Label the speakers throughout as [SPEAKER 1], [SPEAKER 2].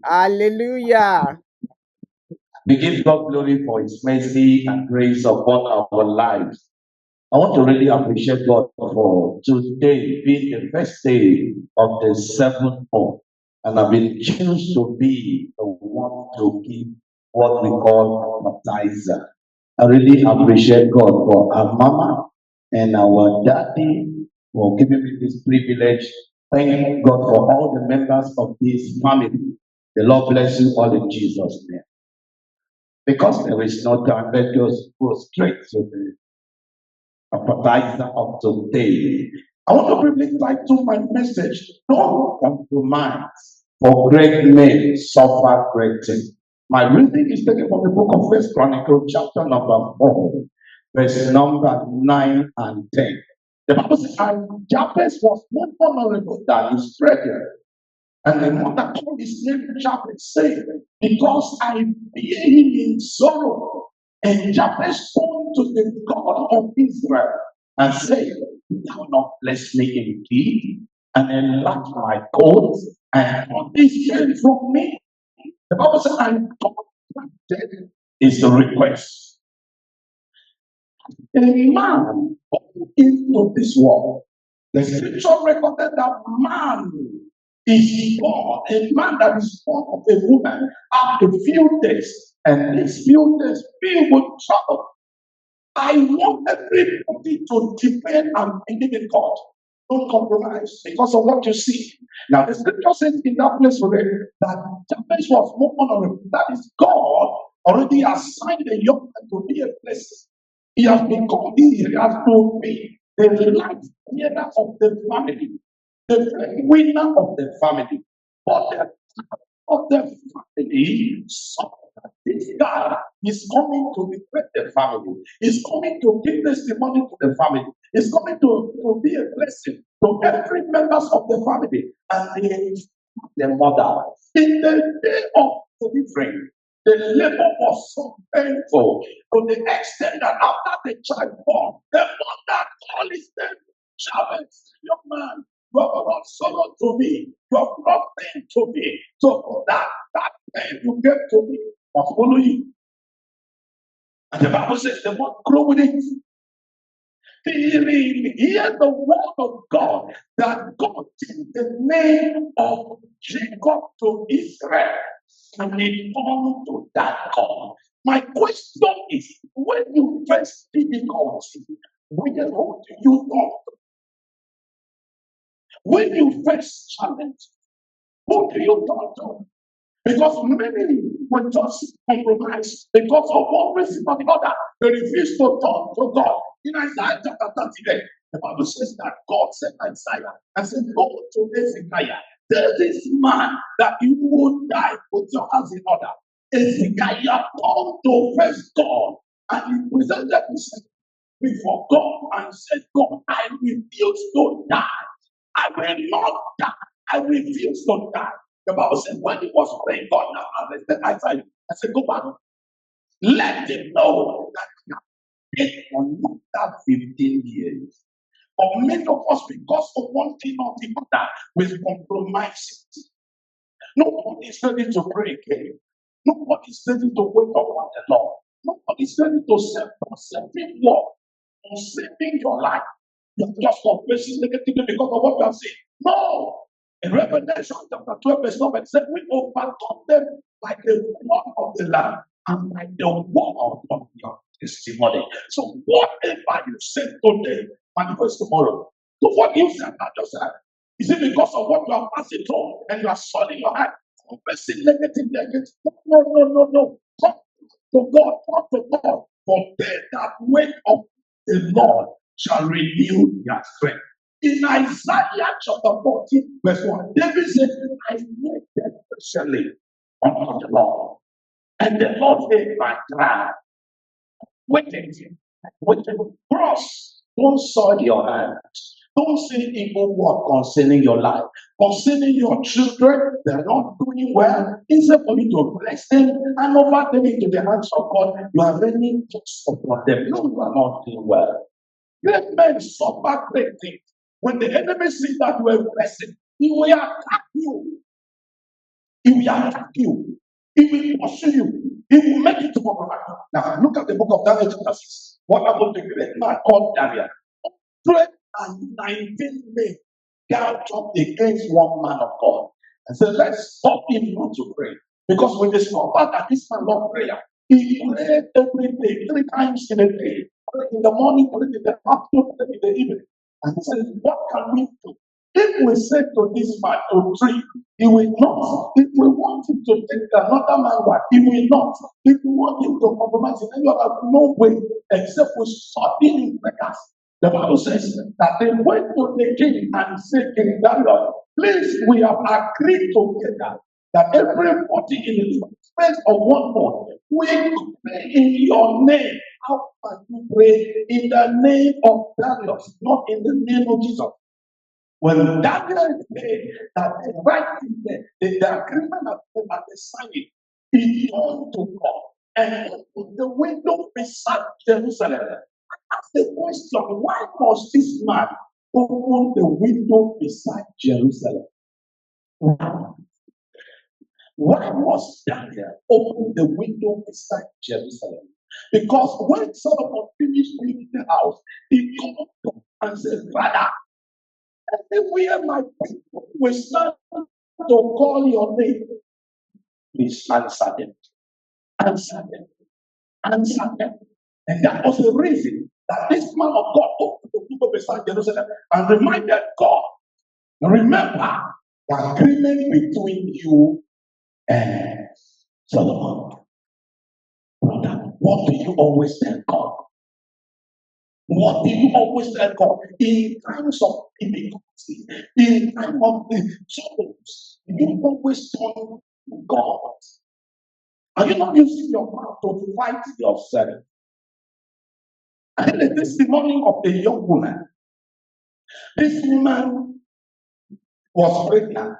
[SPEAKER 1] Hallelujah.
[SPEAKER 2] We give God glory for His mercy and grace upon our lives. I want to really appreciate God for today being the first day of the seventh month. And I've been chosen to be the one to give what we call baptizer. I really appreciate God for our mama and our daddy for giving me this privilege. Thank God for all the members of this family. The Lord bless you all in Jesus' name. Because there is no time, let us go straight to the appetizer of today. I want to briefly title my message, Don't Compromise, for great men suffer great things. My reading is taken from the book of First Chronicles, chapter number 4, verse number 9 and 10. The Bible says, and Jabez was more honorable than his brethren. And the mother called his name Jabez, saying, because I bear him in sorrow. And Jabez turned to the God of Israel and said, thou not bless me indeed, and enlarge my cause, and put this shame from me. The Bible says, and God granted his request. A man born into this world. The scripture recorded that man is born, a man that is born of a woman after a few days, and these few days filled with trouble. I want everybody to depend and believe in God. Don't compromise because of what you see. Now, the scripture says in that place where that Jabez was more honorable. That is, God already assigned a young man to be a place. He has been called, he has to be the life leader of the family, the winner of the family. But the of the family, so that this guy is coming to liberate the family. He's coming to give testimony to the family. He's coming to be a blessing to every members of the family. And the mother, in the day of delivery, the labor was so painful to the extent that after the child born, the mother called his name Jabez, young man. You have brought sorrow to me. You have brought pain to me. So that pain you gave to me must follow you. And the Bible says the one grow with it. Hear the word of God that God changed the name of Jacob to Israel, and he turned to that God. My question is, when you face difficulty, who do you talk to? When you face challenge, who do you talk to? Because many will just compromise because of one reason or the other. They refuse to talk to God. In Isaiah chapter 38, the Bible says that God said to Isaiah and said, go to Ezekiah. Tell this man that you will die, put your hands in order. Ezekiah turned to face God and he presented himself before God and said, God, I refuse to die. I will not die. I refuse to die. The Bible says when he was praying, God now arrested Isaiah. I said, go back. Let him know that he has been for another 15 years. Or many of us, because of one thing or the other, will compromise it. Nobody is ready to pray again. Nobody is ready to wait upon the Lord. Nobody is ready to serve for saving work, for saving your life. You're just confessing negatively because of what you have seen. No! In Revelation chapter 12, verse 9, it said, we overcome them by the blood of the Lamb and by the word of your testimony. So whatever you said today, manifest tomorrow. So what you said, not just that. Is it because of what you are passing through and you are swallowing your hand, confessing negatively against? No. Talk to God, talk to God. For they that wait on the Lord shall renew their strength. In Isaiah chapter 14, verse 1, David said, I waited patiently on the Lord, and the Lord heard my cry. Waiting. Cross. Don't soil your hands. Don't say evil word concerning your life, concerning your children. They are not doing well. Instead for you to bless them and over them into the hands of God, you are raining just upon them. No, you are not doing well. Great men suffer great things. When the enemy sees that you are blessing, he will attack you. He will attack you. He will pursue you. He will make you to compromise. Now, look at the book of Daniel chapter 6. What happened to a great man called Daniel? 119 men gathered up against one man of God and said, let's stop him not to pray. Because we discovered that this man loved prayer. He prayed every day, 3 times in a day. Prayed in the morning, prayed in the afternoon, prayed in the evening. And he said, what can we do? If we say to this man to drink, he will not. If we want him to take another man's wife, he will not. If we want him to compromise, then you have no way except we stop him in prayers. The Bible says that they went to the king and said, King Daniel, please, we have agreed together that everybody in the space of 1 month will pray in your name. How can you pray in the name of Daniel, not in the name of Jesus? When Daniel said that the right thing, the agreement that they signed, he turned to God and opened the window beside Jerusalem. Ask the question, why must this man open the window beside Jerusalem? Why must Daniel open the window beside Jerusalem? Because when Solomon finished building the house, he called God and said, Father, everywhere my people will start to call your name, please answer them. Answer them. Answer them. And that was the reason that this man of God opened the window beside Jerusalem and reminded God, remember the agreement between you and Solomon. Brother, what do you always tell God? What do you always tell God? In times of difficulty, in times of troubles, you always turn to God. Are you not using your mouth to fight yourself? I had a testimony of a young woman. This woman was pregnant,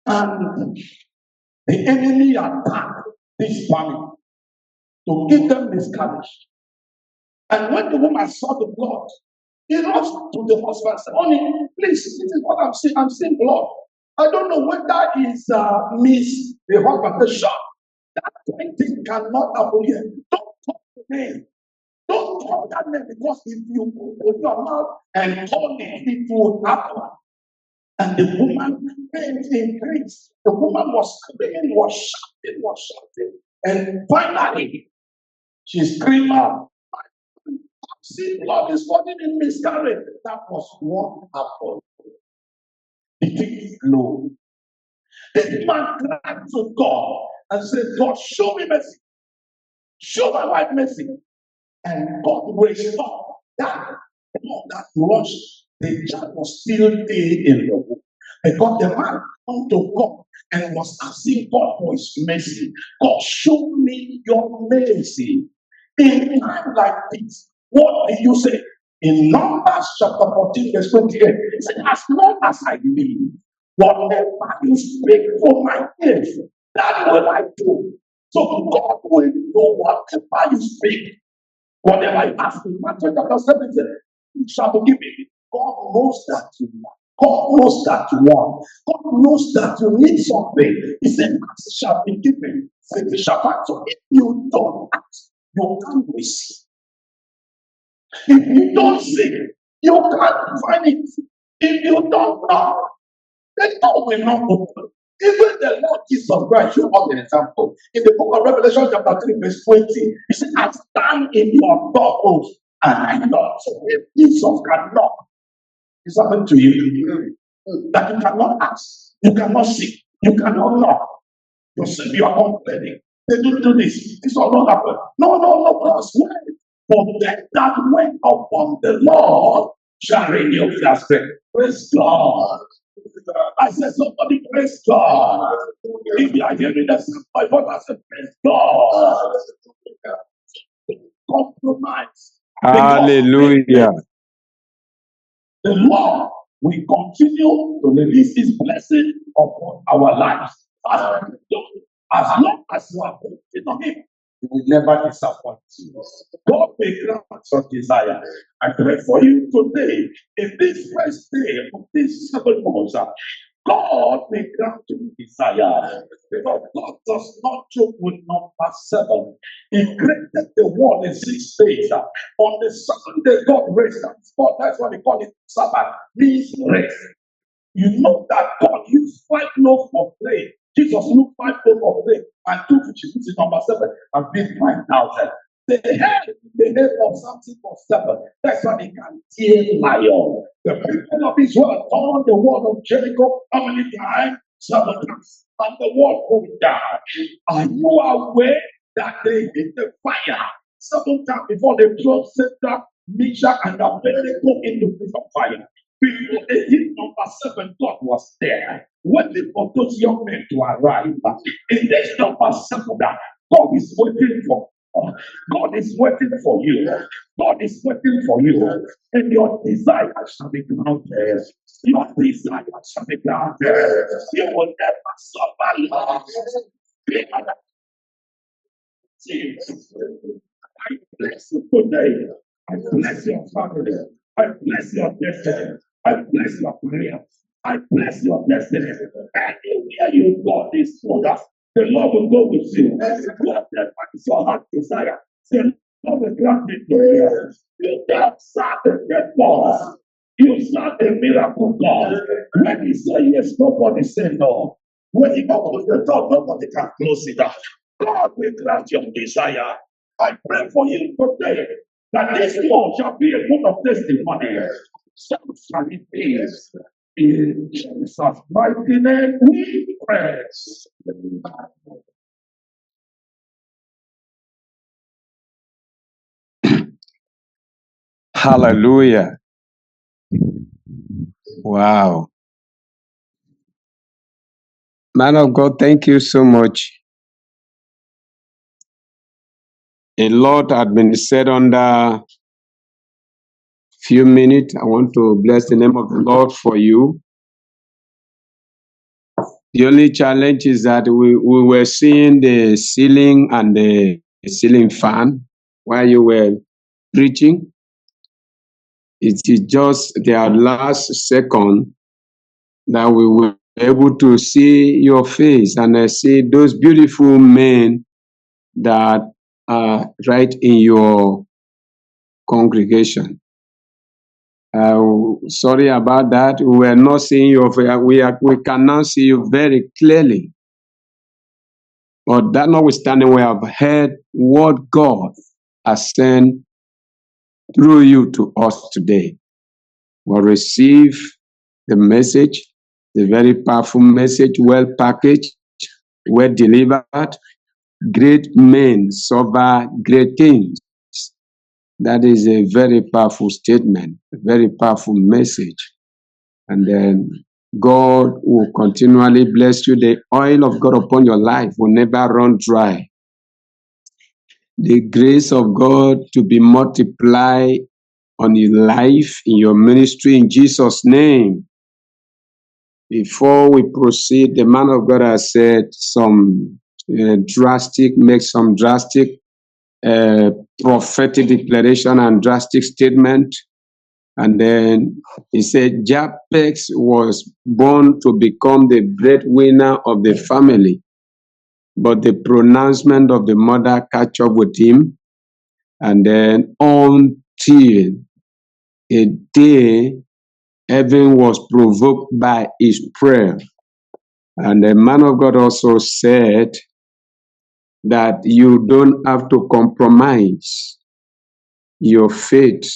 [SPEAKER 2] and the enemy attacked this family to give them miscarriage. And when the woman saw the blood, he rushed to the husband and said, honey, please, this is what I'm seeing. I'm seeing blood. I don't know whether it's Miss. The husband said, sure, that thing cannot happen here. Don't talk to me. Don't call that name, because if you open your mouth and call it, it will happen. And the woman faint increased. The woman was screaming, was shouting. And finally, she screamed out, see, blood is falling in miscarriage. That was what happened. The thing flowed. The man cried to God and said, God, show me mercy. Show my wife mercy. And God restored that blood that rushed. The child was still there in the womb. Because the man come to God and was asking God for his mercy. God, show me your mercy. In time like this, what do you say? In Numbers chapter 14, verse 28, it said, as long as I live, whatever you speak for my ears, that will I do. So God will do whatever you speak. Whatever you ask in Matthew chapter 7, you shall be given. God knows that you want. God knows that you want. God knows that you need something. He said, ask shall be given. Seek you shall find. So if you don't ask, you can't receive. If you don't seek, you can't find it. If you don't knock, the door will not open. Even the Lord Jesus Christ showed us an example. In the book of Revelation, chapter 3, verse 20, he said, I stand in your doorpost and I knock. So if Jesus can knock, it's happened to you. That you cannot ask, you cannot seek, you cannot knock. You say you are complaining. They don't do this. This will not happen. No, because why? For them that wait upon the Lord shall renew their strength. Praise God. I said, somebody praise God. If you are hearing the sound of my voice, I said, praise God. Compromise.
[SPEAKER 1] Hallelujah.
[SPEAKER 2] The Lord will continue to release his blessing upon our lives. As long as you are waiting on him, he will never disappoint you. God may grant your desire. I pray for you today, in this first day of this 7 months, God may grant you desire. Because God does not joke with number 7. He created the world in 6 days. On the 7th day, God rested. That's why they call it Sabbath. Means rest. You know that God used 5 loaves of bread. Jesus used 5 loaves of bread and 2 fishes, which is number 7, and feed 5,000. The head of something for 7. That's why they can kill lion. The people of Israel turned the wall of Jericho how many times? 7 times. And the wall could die. Are you aware that they hit the fire 7 times before they throw Satan, Misha, and Abednego into the fire? Before they hit number 7, God was there, waiting for those young men to arrive. In this number 7, God is waiting for. God is waiting for you. God is waiting for you. And your desire shall be granted. Your desire shall be granted. You will never suffer loss. Jesus. I bless you today. I bless your family. I bless your destiny. I bless your career. I bless your destiny. Anywhere you go this morning, the Lord will go with you. Whatever is your heart desire, the Lord will grant it to you. You don't serve the dead God. You serve a miracle God. When He says yes, nobody say no. When He opens the door, nobody can close it up. God will grant your desire. I pray for you today that this month shall be a month of testimony. So shall it be. In Jesus' mighty name we pray.
[SPEAKER 1] Hallelujah. Wow. Man of God, thank you so much. A lot had been said under few minutes. I want to bless the name of the Lord for you. The only challenge is that we were seeing the ceiling and the ceiling fan while you were preaching. It is just the last second that we were able to see your face and see those beautiful men that are right in your congregation. Sorry about that. We are not seeing your face. We cannot see you very clearly. But that notwithstanding, we have heard what God has sent through you to us today. We'll receive the message, the very powerful message, well packaged, well delivered. Great men suffer great things. That is a very powerful statement, a very powerful message. And then God will continually bless you. The oil of God upon your life will never run dry. The grace of God to be multiplied on your life, in your ministry, in Jesus' name. Before we proceed, the man of God has said some drastic prophetic declaration and drastic statement. And then he said, Japex was born to become the breadwinner of the family, but the pronouncement of the mother catch up with him. And then until a day, heaven was provoked by his prayer. And the man of God also said that you don't have to compromise your faith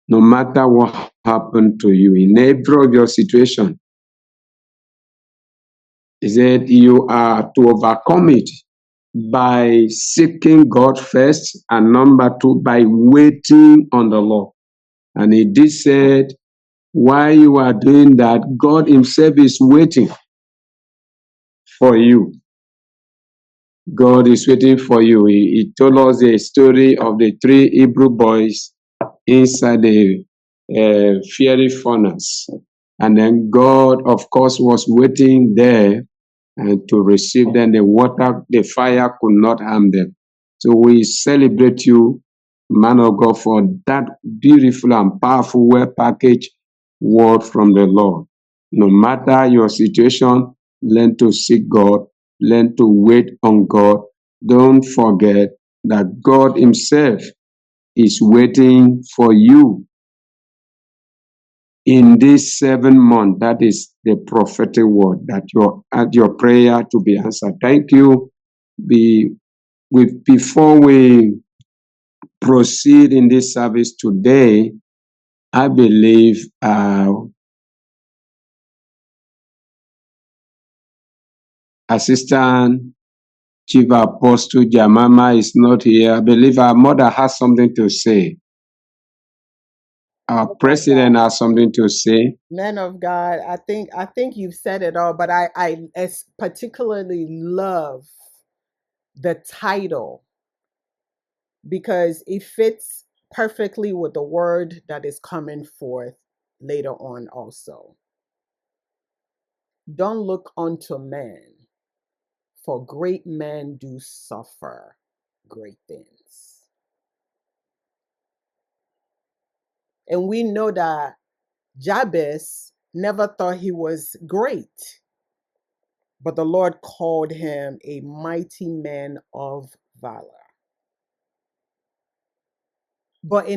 [SPEAKER 1] no matter what happened to you in every of your situation. He said you are to overcome it by seeking God first, and number 2, by waiting on the Lord. And he did said, while you are doing that, God himself is waiting for you. God is waiting for you. He told us the story of the 3 Hebrew boys inside the fiery furnace. And then God, of course, was waiting there and to receive them. The fire could not harm them. So we celebrate you, man of God, for that beautiful and powerful well package word from the Lord. No matter your situation, learn to seek God, learn to wait on God. Don't forget that God Himself is waiting for you in this 7 month. That is the prophetic word that your prayer to be answered. Thank you. Before we proceed in this service today, I believe Assistant Chief Apostle Jamama is not here. I believe our mother has something to say. Our president has something to say.
[SPEAKER 3] Man of God, I think you've said it all, but I particularly love the title because it fits perfectly with the word that is coming forth later on also. Don't look unto men, for great men do suffer great things. And we know that Jabez never thought he was great, but the Lord called him a mighty man of valor. But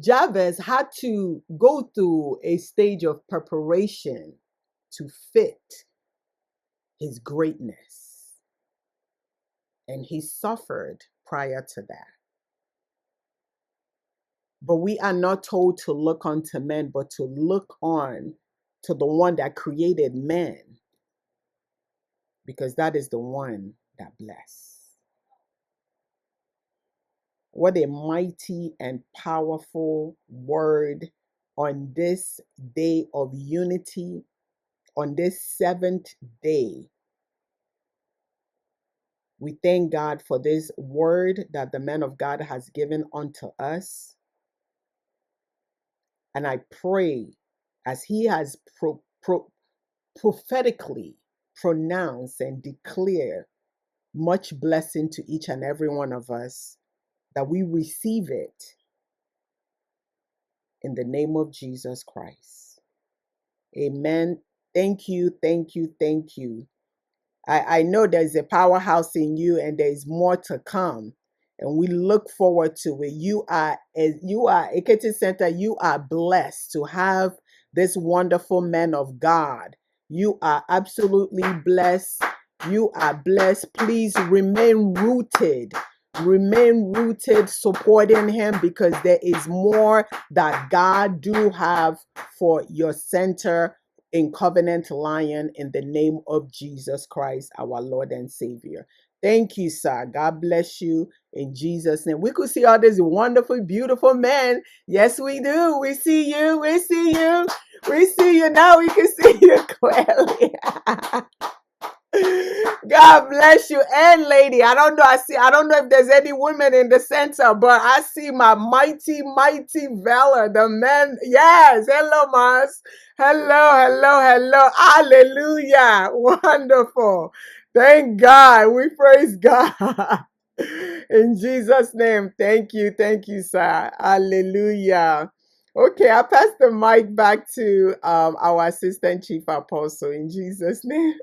[SPEAKER 3] Jabez had to go through a stage of preparation to fit his greatness. And he suffered prior to that. But we are not told to look unto men, but to look on to the one that created man, because that is the one that bless. What a mighty and powerful word on this day of unity, on this 7th day. We thank God for this word that the man of God has given unto us. And I pray as he has prophetically pronounced and declared much blessing to each and every one of us, that we receive it in the name of Jesus Christ. Amen. Thank you, thank you, thank you. I know there's a powerhouse in you and there's more to come. And we look forward to it. You are Ekiti Center, you are blessed to have this wonderful man of God. You are absolutely blessed. You are blessed. Please remain rooted. Remain rooted, supporting him, because there is more that God do have for your center in Covenant Lion, in the name of Jesus Christ, our Lord and Savior. Thank you, sir. God bless you in Jesus' name. We could see all these wonderful, beautiful men. Yes, we do. We see you. We see you. We see you now. We can see you clearly. God bless you. And lady, I don't know if there's any women in the center, but I see my mighty, mighty valor. The men. Yes. Hello, Mars. Hello. Hallelujah. Wonderful. Thank God. We praise God. In Jesus' name. Thank you, sir. Hallelujah. Okay, I'll pass the mic back to our assistant chief apostle in Jesus' name.